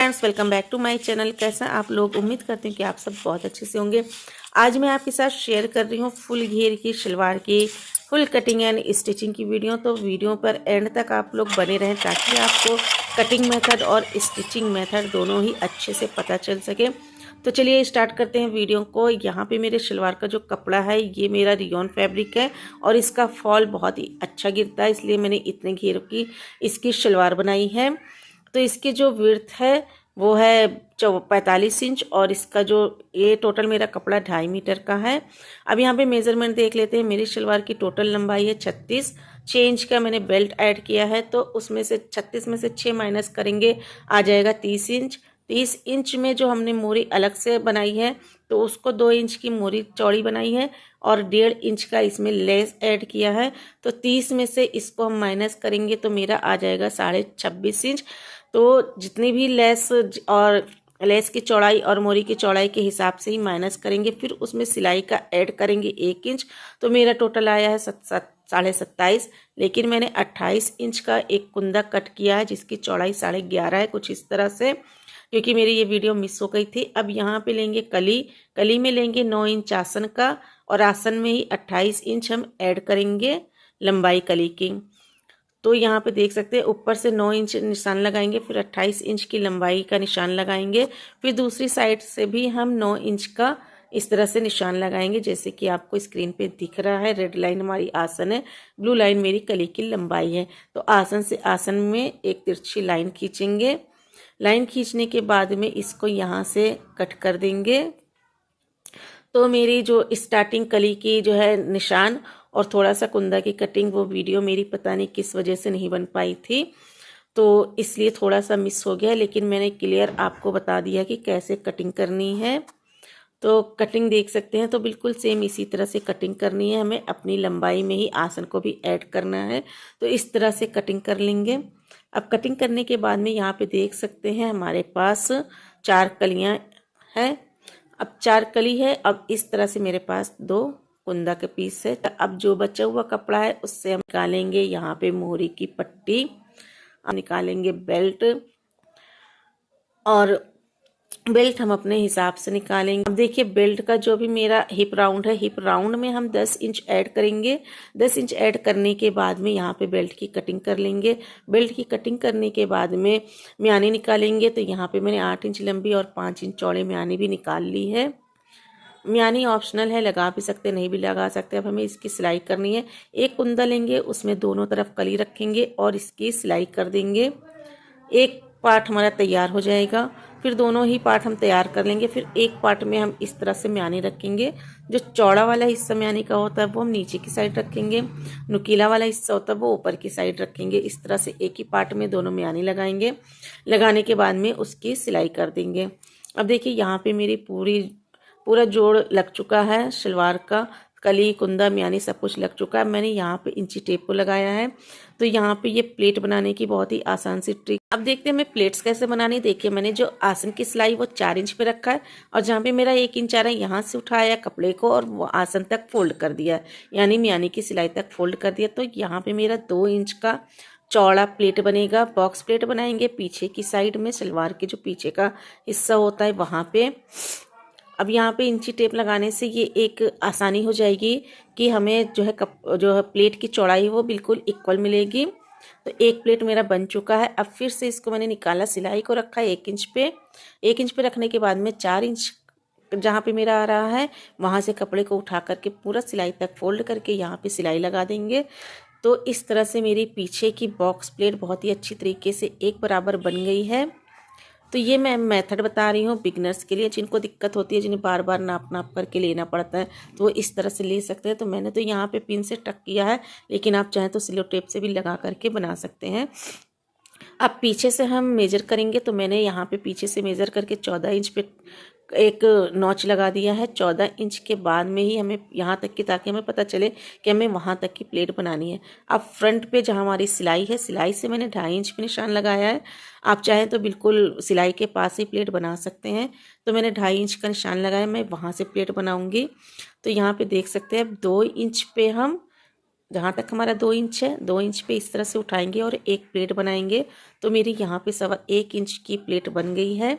Friends, welcome back to my channel. कैसा आप लोग? उम्मीद करते हैं कि आप सब बहुत अच्छे से होंगे। आज मैं आपके साथ शेयर कर रही हूँ फुल घेर की शलवार की फुल कटिंग एंड स्टिचिंग की वीडियो। तो वीडियो पर एंड तक आप लोग बने रहें ताकि आपको कटिंग मेथड और स्टिचिंग मेथड दोनों ही अच्छे से पता चल सके। तो चलिए स्टार्ट करते हैं वीडियो को। यहाँ पे मेरे शलवार का जो कपड़ा है ये मेरा रियोन फैब्रिक है और इसका फॉल बहुत ही अच्छा गिरता है, इसलिए मैंने इतने घेर की इसकी शलवार बनाई है। तो इसकी जो विड्थ है वो है 45 इंच और इसका जो ये टोटल मेरा कपड़ा 2.5 मीटर का है। अब यहाँ पे मेजरमेंट देख लेते हैं। मेरी शलवार की टोटल लंबाई है 36। 6 इंच का मैंने बेल्ट ऐड किया है, तो उसमें से 36 में से 6 माइनस करेंगे आ जाएगा 30 इंच। 30 इंच में जो हमने मोरी अलग से बनाई है तो उसको 2 इंच की मोरी चौड़ी बनाई है और 1.5 इंच का इसमें लेस ऐड किया है। तो 30 में से इसको हम माइनस करेंगे तो मेरा आ जाएगा 26.5 इंच। तो जितनी भी लेस और लेस की चौड़ाई और मोरी की चौड़ाई के हिसाब से ही माइनस करेंगे, फिर उसमें सिलाई का ऐड करेंगे 1 इंच। तो मेरा टोटल आया है 27.5। लेकिन मैंने 28 इंच का एक कुंदा कट किया है जिसकी चौड़ाई 11.5 है, कुछ इस तरह से, क्योंकि मेरी ये वीडियो मिस हो गई थी। अब यहाँ पे लेंगे कली। कली में लेंगे 9 इंच आसन का और आसन में ही 28 इंच हम ऐड करेंगे लंबाई कली की। तो यहाँ पे देख सकते हैं ऊपर से 9 इंच निशान लगाएंगे, फिर 28 इंच की लंबाई का निशान लगाएंगे, फिर दूसरी साइड से भी हम 9 इंच का इस तरह से निशान लगाएंगे जैसे कि आपको स्क्रीन पे दिख रहा है। रेड लाइन हमारी आसन है, ब्लू लाइन मेरी कली की लंबाई है। तो आसन से आसन में एक तिरछी लाइन खींचेंगे। लाइन खींचने के बाद में इसको यहाँ से कट कर देंगे। तो मेरी जो स्टार्टिंग कली की जो है निशान और थोड़ा सा कुंदा की कटिंग, वो वीडियो मेरी पता नहीं किस वजह से नहीं बन पाई थी, तो इसलिए थोड़ा सा मिस हो गया। लेकिन मैंने क्लियर आपको बता दिया कि कैसे कटिंग करनी है। तो कटिंग देख सकते हैं, तो बिल्कुल सेम इसी तरह से कटिंग करनी है। हमें अपनी लंबाई में ही आसन को भी ऐड करना है, तो इस तरह से कटिंग कर लेंगे। अब कटिंग करने के बाद में यहाँ पे देख सकते हैं हमारे पास 4 कलियाँ हैं। अब 4 कली है। अब इस तरह से मेरे पास 2 कुंदा के पीस है। तो अब जो बचा हुआ कपड़ा है उससे हम निकालेंगे यहाँ पे मोहरी की पट्टी, हम निकालेंगे बेल्ट, और बेल्ट हम अपने हिसाब से निकालेंगे। अब देखिए बेल्ट का जो भी मेरा हिप राउंड है, हिप राउंड में हम 10 इंच ऐड करेंगे। 10 इंच ऐड करने के बाद में यहाँ पे बेल्ट की कटिंग कर लेंगे। बेल्ट की कटिंग करने के बाद में म्यानी निकालेंगे। तो यहाँ पे मैंने 8 इंच लंबी और 5 इंच चौड़े म्यानी भी निकाल ली है। म्यानी ऑप्शनल है, लगा भी सकते नहीं भी लगा सकते। अब हमें इसकी सिलाई करनी है। एक कुंदा लेंगे, उसमें दोनों तरफ कली रखेंगे और इसकी सिलाई कर देंगे। एक पार्ट हमारा तैयार हो जाएगा, फिर दोनों ही पार्ट हम तैयार कर लेंगे। फिर एक पार्ट में हम इस तरह से म्यानी रखेंगे। जो चौड़ा वाला हिस्सा म्यानी का होता है वो हम नीचे की साइड रखेंगे, नुकीला वाला हिस्सा होता है वो ऊपर की साइड रखेंगे। इस तरह से एक ही पार्ट में दोनों म्यानी लगाएंगे। लगाने के बाद में उसकी सिलाई कर देंगे। अब देखिए यहाँ पे मेरी पूरा जोड़ लग चुका है शलवार का। कली, कुंदा, म्यानी सब कुछ लग चुका है। मैंने यहाँ पे इंची टेप को लगाया है। तो यहाँ पे ये प्लेट बनाने की बहुत ही आसान सी ट्रिक। अब देखते हैं मैं प्लेट्स कैसे बनानी। देखिए मैंने जो आसन की सिलाई वो 4 इंच पे रखा है और जहाँ पे मेरा 1 इंच आ रहा है यहाँ से उठाया कपड़े को और वो आसन तक फोल्ड कर दिया, यानी म्यानी की सिलाई तक फोल्ड कर दिया। तो यहाँ पे मेरा 2 इंच का चौड़ा प्लेट बनेगा। बॉक्स प्लेट बनाएंगे पीछे की साइड में, शलवार के जो पीछे का हिस्सा होता है वहाँ पे। अब यहाँ पे इंची टेप लगाने से ये एक आसानी हो जाएगी कि हमें जो है प्लेट की चौड़ाई वो बिल्कुल इक्वल मिलेगी। तो एक प्लेट मेरा बन चुका है। अब फिर से इसको मैंने निकाला, सिलाई को रखा है 1 इंच पे। 1 इंच पे रखने के बाद में 4 इंच जहाँ पे मेरा आ रहा है वहाँ से कपड़े को उठा करके पूरा सिलाई तक फोल्ड करके यहाँ पे सिलाई लगा देंगे। तो इस तरह से मेरी पीछे की बॉक्स प्लेट बहुत ही अच्छी तरीके से एक बराबर बन गई है। तो ये मैं मेथड बता रही हूँ बिगनर्स के लिए, जिनको दिक्कत होती है, जिन्हें बार बार नाप करके लेना पड़ता है, तो वो इस तरह से ले सकते हैं। तो मैंने तो यहाँ पे पिन से टक किया है, लेकिन आप चाहें तो सिलो टेप से भी लगा करके बना सकते हैं। अब पीछे से हम मेजर करेंगे। तो मैंने यहाँ पे पीछे से मेजर करके 14 इंच पे एक नॉच लगा दिया है। 14 इंच के बाद में ही हमें यहाँ तक की, ताकि हमें पता चले कि हमें वहाँ तक की प्लेट बनानी है। अब फ्रंट पे जहाँ हमारी सिलाई है, सिलाई से मैंने 2.5 इंच पे निशान लगाया है। आप चाहें तो बिल्कुल सिलाई के पास ही प्लेट बना सकते हैं। तो मैंने 2.5 इंच का निशान लगाया, मैं वहाँ से प्लेट बनाऊँगी। तो यहाँ पे देख सकते हैं अब 2 इंच पे हम जहाँ तक हमारा 2 इंच है 2 इंच पे इस तरह से उठाएंगे और एक प्लेट बनाएंगे। तो मेरी यहाँ पे 1.25 इंच की प्लेट बन गई है।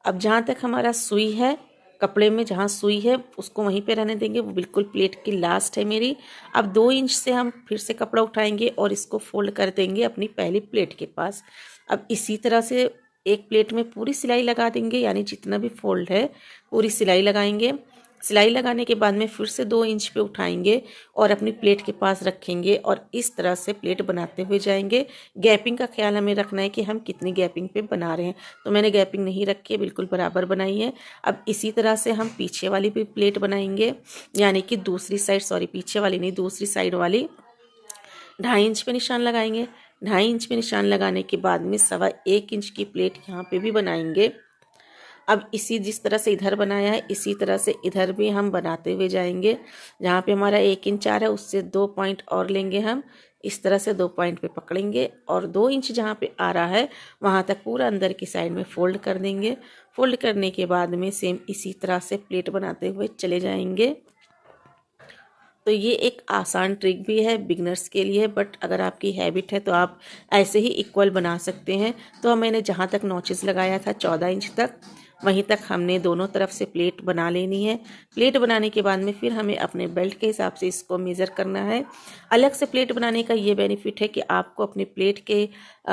अब जहाँ तक हमारा सुई है, कपड़े में जहाँ सुई है उसको वहीं पे रहने देंगे, वो बिल्कुल प्लेट की लास्ट है मेरी। अब 2 इंच से हम फिर से कपड़ा उठाएंगे और इसको फोल्ड कर देंगे अपनी पहली प्लेट के पास। अब इसी तरह से एक प्लेट में पूरी सिलाई लगा देंगे, यानी जितना भी फोल्ड है पूरी सिलाई लगाएंगे। सिलाई लगाने के बाद में फिर से 2 इंच पे उठाएंगे और अपनी प्लेट के पास रखेंगे और इस तरह से प्लेट बनाते हुए जाएंगे। गैपिंग का ख्याल हमें रखना है कि हम कितनी गैपिंग पे बना रहे हैं। तो मैंने गैपिंग नहीं रखी है, बिल्कुल बराबर बनाई है। अब इसी तरह से हम पीछे वाली भी प्लेट बनाएंगे, यानी कि दूसरी साइड, पीछे वाली नहीं, दूसरी साइड वाली 2.5 इंच पे निशान लगाएंगे। 2.5 इंच पे निशान लगाने के बाद में 1.25 इंच की प्लेट यहाँ पे भी बनाएंगे। अब जिस तरह से इधर बनाया है इसी तरह से इधर भी हम बनाते हुए जाएंगे। जहाँ पे हमारा 1 इंच आ रहा है उससे 2 पॉइंट और लेंगे हम, इस तरह से 2 पॉइंट पे पकड़ेंगे और 2 इंच जहाँ पे आ रहा है वहाँ तक पूरा अंदर की साइड में फोल्ड कर देंगे। फोल्ड करने के बाद में सेम इसी तरह से प्लेट बनाते हुए चले जाएंगे। तो ये एक आसान ट्रिक भी है बिगनर्स के लिए, बट अगर आपकी हैबिट है तो आप ऐसे ही इक्वल बना सकते हैं। तो मैंने जहाँ तक नॉचेस लगाया था 14 इंच तक, वहीं तक हमने दोनों तरफ से प्लेट बना लेनी है। प्लेट बनाने के बाद में फिर हमें अपने बेल्ट के हिसाब से इसको मेज़र करना है। अलग से प्लेट बनाने का ये बेनिफिट है कि आपको अपने प्लेट के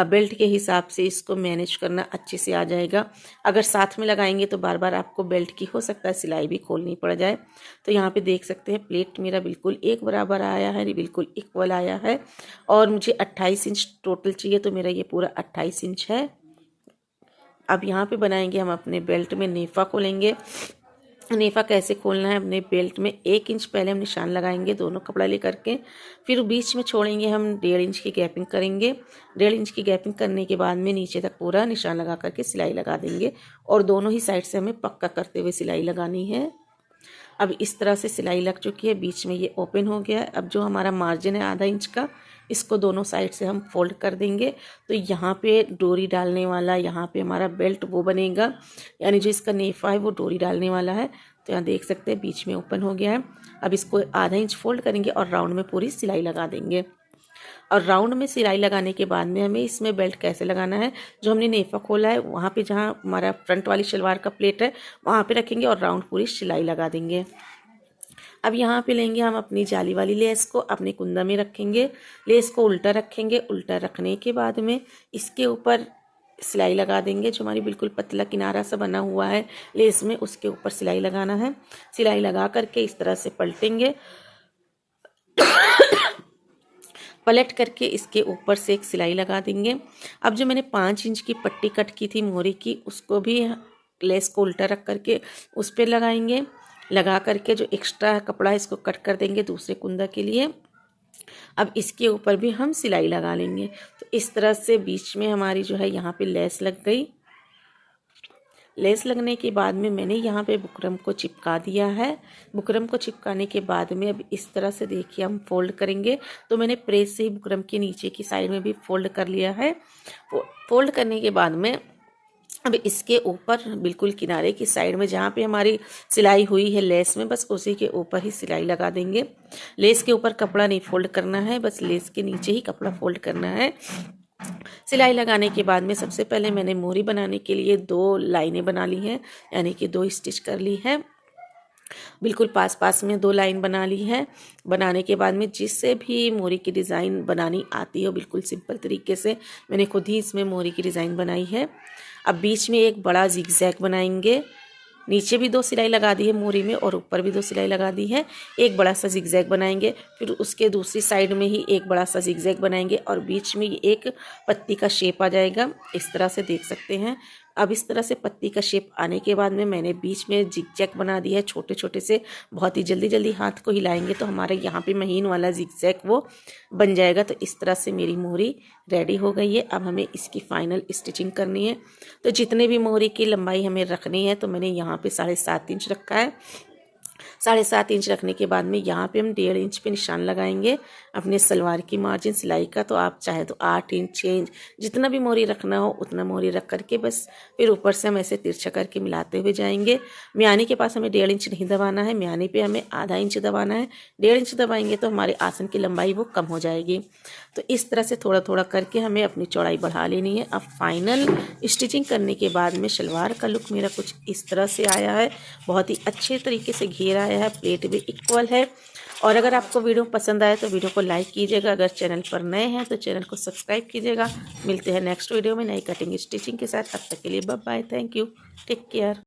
बेल्ट के हिसाब से इसको मैनेज करना अच्छे से आ जाएगा। अगर साथ में लगाएंगे तो बार बार आपको बेल्ट की हो सकता है सिलाई भी खोलनी पड़ जाए। तो यहाँ पे देख सकते हैं प्लेट मेरा बिल्कुल एक बराबर आया है, बिल्कुल इक्वल आया है। और मुझे 28 इंच टोटल चाहिए, तो मेरा ये पूरा 28 इंच है। अब यहाँ पे बनाएंगे हम अपने बेल्ट में नेफा खोलेंगे। नेफा कैसे खोलना है, अपने बेल्ट में 1 इंच पहले हम निशान लगाएंगे दोनों कपड़ा लेकर के, फिर बीच में छोड़ेंगे हम 1.5 इंच की गैपिंग करेंगे। 1.5 इंच की गैपिंग करने के बाद में नीचे तक पूरा निशान लगा करके सिलाई लगा देंगे और दोनों ही साइड से हमें पक्का करते हुए सिलाई लगानी है। अब इस तरह से सिलाई लग चुकी है, बीच में ये ओपन हो गया है। अब जो हमारा मार्जिन है आधा इंच का, इसको दोनों साइड से हम फोल्ड कर देंगे। तो यहाँ पे डोरी डालने वाला, यहाँ पे हमारा बेल्ट वो बनेगा, यानी जो इसका नेफा है वो डोरी डालने वाला है। तो यहाँ देख सकते हैं बीच में ओपन हो गया है। अब इसको आधा इंच फोल्ड करेंगे और राउंड में पूरी सिलाई लगा देंगे। और राउंड में सिलाई लगाने के बाद में हमें इसमें बेल्ट कैसे लगाना है, जो हमने नेफा खोला है वहाँ पे जहाँ हमारा फ्रंट वाली शलवार का प्लेट है वहाँ पे रखेंगे और राउंड पूरी सिलाई लगा देंगे। अब यहाँ पे लेंगे हम अपनी जाली वाली लेस को, अपने कुंदा में रखेंगे, लेस को उल्टा रखेंगे। उल्टा रखने के बाद में इसके ऊपर सिलाई लगा देंगे। जो हमारी बिल्कुल पतला किनारा सा बना हुआ है लेस में, उसके ऊपर सिलाई लगाना है। सिलाई लगा करके इस तरह से पलटेंगे। पलट करके इसके ऊपर से एक सिलाई लगा देंगे। अब जो मैंने 5 इंच की पट्टी कट की थी मोरी की, उसको भी लेस को उल्टा रख करके उस पर लगाएंगे। लगा करके जो एक्स्ट्रा कपड़ा है इसको कट कर देंगे दूसरे कुंदा के लिए। अब इसके ऊपर भी हम सिलाई लगा लेंगे। तो इस तरह से बीच में हमारी जो है यहाँ पे लेस लग गई। लेस लगने के बाद में मैंने यहाँ पे बुकरम को चिपका दिया है। बुकरम को चिपकाने के बाद में अब इस तरह से देखिए हम फोल्ड करेंगे। तो मैंने प्रेस से ही बुकरम के नीचे की साइड में भी फोल्ड कर लिया है। फोल्ड करने के बाद में अब इसके ऊपर बिल्कुल किनारे की साइड में जहाँ पे हमारी सिलाई हुई है लेस में, बस उसी के ऊपर ही सिलाई लगा देंगे। लेस के ऊपर कपड़ा नहीं फोल्ड करना है, बस लेस के नीचे ही कपड़ा फोल्ड करना है। सिलाई लगाने के बाद में सबसे पहले मैंने मोरी बनाने के लिए 2 लाइनें बना ली हैं, यानी कि 2 स्टिच कर ली है। बिल्कुल पास पास में 2 लाइन बना ली है। बनाने के बाद में जिससे भी मोरी की डिज़ाइन बनानी आती है बिल्कुल सिंपल तरीके से मैंने खुद ही इसमें मोरी की डिज़ाइन बनाई है। अब बीच में एक बड़ा जिगजैग बनाएंगे। नीचे भी 2 सिलाई लगा दी है मोरी में और ऊपर भी 2 सिलाई लगा दी है। एक बड़ा सा जिगजैग बनाएंगे, फिर उसके दूसरी साइड में ही एक बड़ा सा जिगजैग बनाएंगे और बीच में एक पत्ती का शेप आ जाएगा। इस तरह से देख सकते हैं। अब इस तरह से पत्ती का शेप आने के बाद में मैंने बीच में जिगजैग बना दिया है छोटे छोटे से। बहुत ही जल्दी जल्दी हाथ को हिलाएंगे तो हमारे यहाँ पे महीन वाला जिगजैग वो बन जाएगा। तो इस तरह से मेरी मोरी रेडी हो गई है। अब हमें इसकी फाइनल स्टिचिंग करनी है। तो जितने भी मोरी की लंबाई हमें रखनी है, तो मैंने यहाँ पे 7.5 इंच रखा है। 7.5 इंच रखने के बाद में यहाँ पे हम 1.5 इंच पे निशान लगाएंगे अपने सलवार की मार्जिन सिलाई का। तो आप चाहे तो 8 इंच 6 इंच जितना भी मोरी रखना हो उतना मोरी रख करके बस फिर ऊपर से हम ऐसे तिरछा करके मिलाते हुए जाएंगे। म्यानी के पास हमें 1.5 इंच नहीं दबाना है, म्यानी पे हमें आधा इंच दबाना है। 1.5 इंच दबाएंगे तो हमारे आसन की लंबाई वो कम हो जाएगी। तो इस तरह से थोड़ा थोड़ा करके हमें अपनी चौड़ाई बढ़ा लेनी है। अब फाइनल स्टिचिंग करने के बाद में शलवार का लुक मेरा कुछ इस तरह से आया है। बहुत ही अच्छे तरीके से घेर आया है, प्लेट भी इक्वल है। और अगर आपको वीडियो पसंद आए तो वीडियो को लाइक कीजिएगा। अगर चैनल पर नए हैं तो चैनल को सब्सक्राइब कीजिएगा। मिलते हैं नेक्स्ट वीडियो में नई कटिंग स्टिचिंग के साथ। तब तक के लिए bye bye, thank you, take care.